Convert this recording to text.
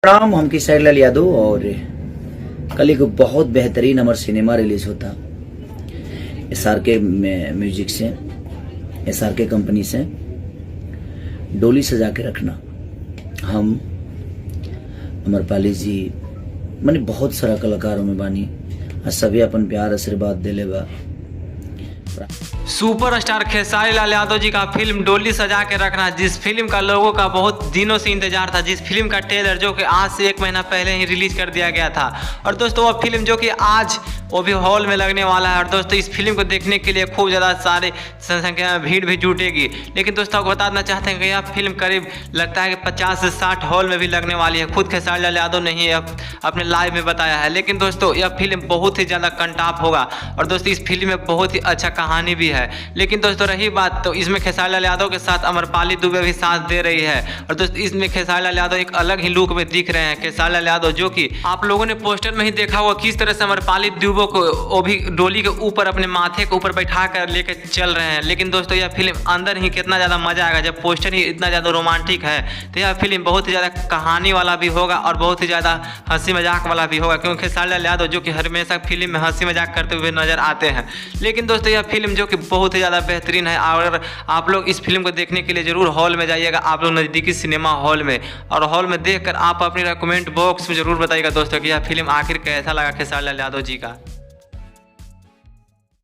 प्रणाम, हम किशोर लाल यादव। और कल एक बहुत बेहतरीन अमर सिनेमा रिलीज होता SRK म्यूजिक से, SRK कंपनी से। डोली सजा के रखना। हम अमरपाली जी माने बहुत सारा कलाकारों में बानी, सभी अपन प्यार आशीर्वाद दिले बा। सुपरस्टार खेसारी लाल यादव जी का फिल्म डोली सजा के रखना, जिस फिल्म का लोगों का बहुत दिनों से इंतजार था, जिस फिल्म का ट्रेलर जो कि आज से 1 महीना पहले ही रिलीज कर दिया गया था। और दोस्तों वह फिल्म जो कि आज वो भी हॉल में लगने वाला है। और दोस्तों इस फिल्म को देखने के लिए खूब ज़्यादा सारे संख्या में भीड़ भी जुटेगी। लेकिन दोस्तों आपको बता देना चाहते हैं कि यह फिल्म करीब लगता है कि 50 से 60 हॉल में भी लगने वाली है। खुद खेसारी लाल यादव ने ही अपने लाइव में बताया है। लेकिन दोस्तों यह फिल्म बहुत ही ज़्यादा कंटाप होगा। और दोस्तों इस फिल्म में बहुत ही अच्छा कहानी भी है। लेकिन दोस्तों रही बात, तो इसमें खेसारी लाल यादव के साथ अमरपाली दुबे भी साथ दे रही है। और दोस्तों इसमें खेसारी लाल यादव एक अलग ही लुक में दिख रहे हैं। खेसारी लाल यादव जो कि आप लोगों ने पोस्टर में ही देखा होगा किस तरह से अमरपाली दुबे को वो भी डोली के ऊपर अपने माथे के ऊपर बैठा कर लेकर चल रहे हैं। लेकिन दोस्तों यह फिल्म अंदर ही कितना ज़्यादा मजा आएगा, जब पोस्टर ही इतना ज़्यादा रोमांटिक है तो यह फिल्म बहुत ही ज़्यादा कहानी वाला भी होगा और बहुत ही ज़्यादा हंसी मजाक वाला भी होगा। क्योंकि खेसारी लाल यादव जो कि हमेशा फिल्म में हंसी मजाक करते हुए नजर आते हैं। लेकिन दोस्तों यह फिल्म जो कि बहुत ही ज़्यादा बेहतरीन है। और आप लोग इस फिल्म को देखने के लिए जरूर हॉल में जाइएगा, आप लोग नज़दीकी सिनेमा हॉल में। और हॉल में देखकर आप अपनी कमेंट बॉक्स में जरूर बताइएगा दोस्तों कि यह फिल्म आखिर कैसा लगा खेसारी लाल यादव जी का।